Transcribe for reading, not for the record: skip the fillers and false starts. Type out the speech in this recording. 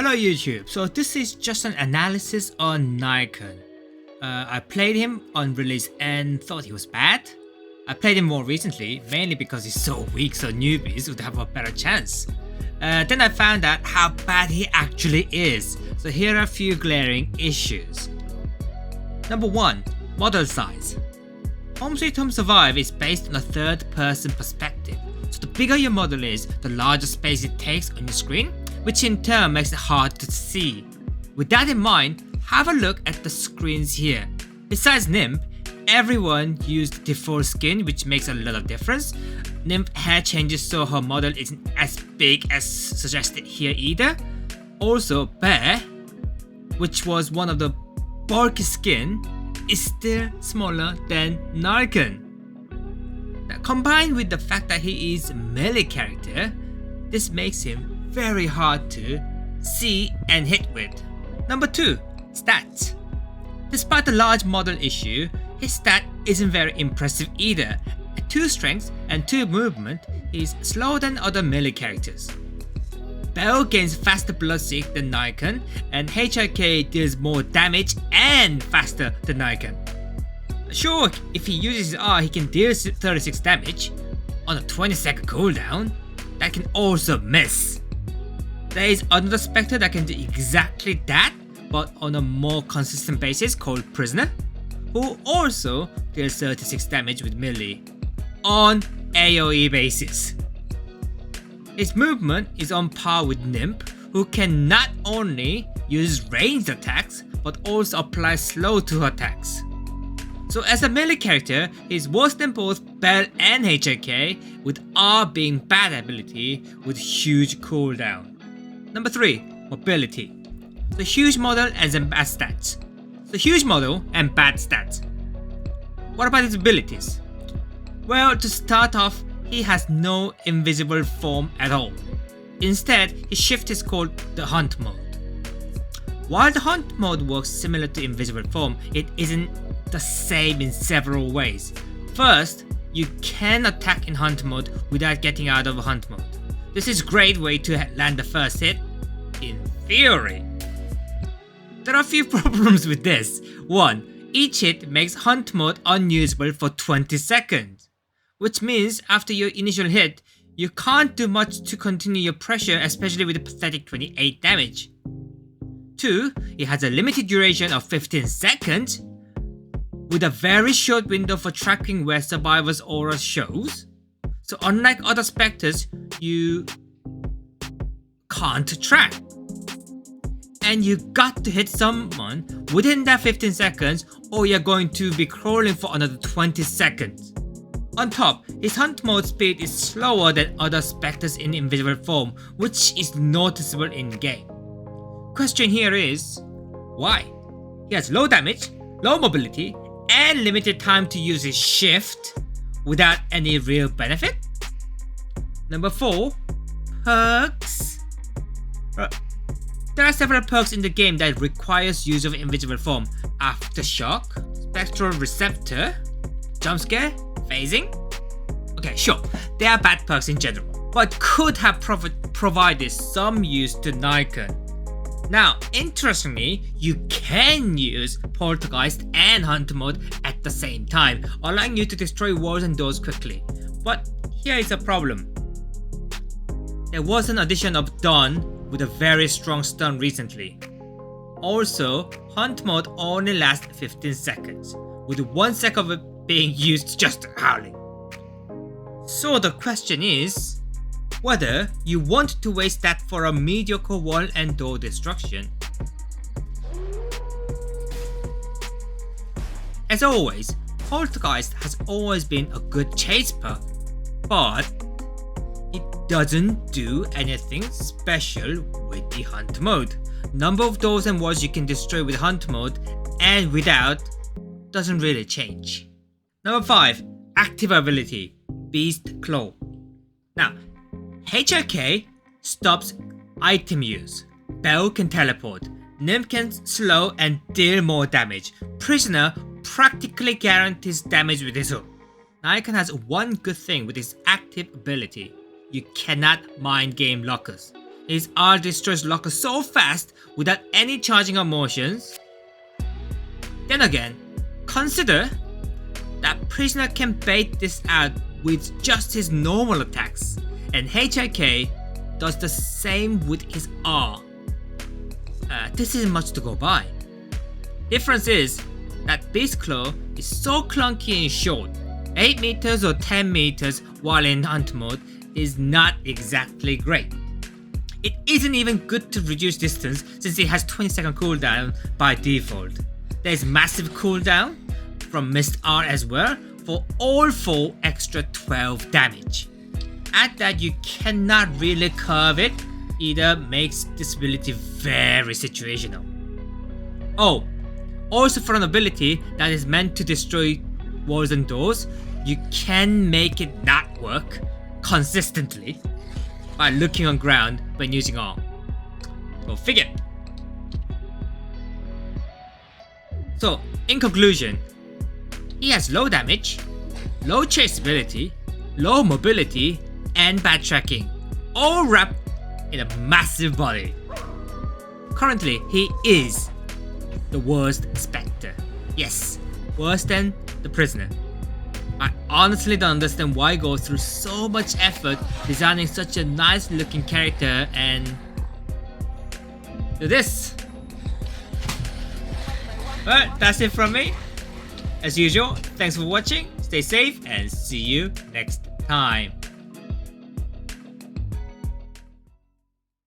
Hello YouTube, so this is just an analysis on Nylcan. I played him on release and thought he was bad. I played him more recently, mainly because he's so weak so newbies would have a better chance. Then I found out how bad he actually is, so here are a few glaring issues. Number 1. Model size. Home Sweet Home Survive is based on a third-person perspective, so the bigger your model is, the larger space it takes on your screen, which in turn makes it hard to see. With that in mind, have a look at the screens here. Besides Nymph, everyone used default skin, which makes a lot of difference. Nymph hair changes so her model isn't as big as suggested here either. Also, Belle, which was one of the bulky skin, is still smaller than Nylcan. Now, combined with the fact that he is a melee character, this makes him very hard to see and hit with. Number 2. Stats. Despite the large model issue, his stat isn't very impressive either. At 2 strength and 2 movement, he's slower than other melee characters. Belle gains faster bloodseek than Nylcan, and HIK deals more damage and faster than Nylcan. Sure, if he uses his R he can deal 36 damage on a 20-second cooldown, that can also miss. There is another spectre that can do exactly that, but on a more consistent basis, called Prisoner, who also deals 36 damage with melee on AoE basis. His movement is on par with Nymph, who can not only use ranged attacks but also apply slow to her attacks. So as a melee character, he's worse than both Belle and HIK, with R being bad ability with huge cooldown. Number 3. Mobility. The huge model and some bad stats. The huge model and bad stats. What about his abilities? Well, to start off, he has no invisible form at all. Instead, his shift is called the Hunt mode. While the Hunt mode works similar to invisible form, it isn't the same in several ways. First, you can attack in Hunt mode without getting out of Hunt mode. This is a great way to land the first hit, in theory. There are a few problems with this. 1. Each hit makes Hunt mode unusable for 20 seconds, which means after your initial hit, you can't do much to continue your pressure, especially with a pathetic 28 damage. 2. It has a limited duration of 15 seconds, with a very short window for tracking where survivor's aura shows. So unlike other specters, you can't track. And you got to hit someone within that 15 seconds or you're going to be crawling for another 20 seconds. On top, his Hunt mode speed is slower than other specters in invisible form, which is noticeable in game. Question here is, why? He has low damage, low mobility, and limited time to use his shift without any real benefit. Number 4. Perks. There are several perks in the game that requires use of invisible form. Aftershock, Spectral Receptor, Jumpscare, Phasing. Okay, sure, they are bad perks in general, but could have provided some use to Nylcan. Now, interestingly, you can use Poltergeist and Hunt mode at the same time, allowing you to destroy walls and doors quickly. But here is a problem. There was an addition of Dawn with a very strong stun recently. Also, Hunt mode only lasts 15 seconds, with 1 sec of it being used just howling. So the question is, whether you want to waste that for a mediocre wall and door destruction. As always, Poltergeist has always been a good chase perk, but it doesn't do anything special with the Hunt mode. Number of doors and walls you can destroy with Hunt mode and without doesn't really change. Number 5. Active ability, Beast Claw. Now, HIK stops item use. Belle can teleport. Nymph can slow and deal more damage. Prisoner practically guarantees damage with his hook. Nylcan has one good thing with his active ability. You cannot mind game lockers. His R destroys locker so fast without any charging of motions. Then again, consider that prisoner can bait this out with just his normal attacks, and HIK does the same with his R. This isn't much to go by. Difference is that Beast Claw is so clunky and short. 8 meters or 10 meters while in hunt mode is not exactly great. It isn't even good to reduce distance since it has 20-second cooldown by default. There's massive cooldown from Mist R as well for all 4 extra 12 damage. Add that you cannot really curve it either makes this ability very situational. Oh, also for an ability that is meant to destroy walls and doors, you can make it not work consistently by looking on ground when using R. Go figure. So, in conclusion, he has low damage, low chaseability, low mobility, and bad tracking, all wrapped in a massive body. Currently, he is the worst Spectre. Yes, worse than the Prisoner. I honestly don't understand why go through so much effort designing such a nice looking character and do this. Well, that's it from me. As usual, thanks for watching, stay safe and see you next time.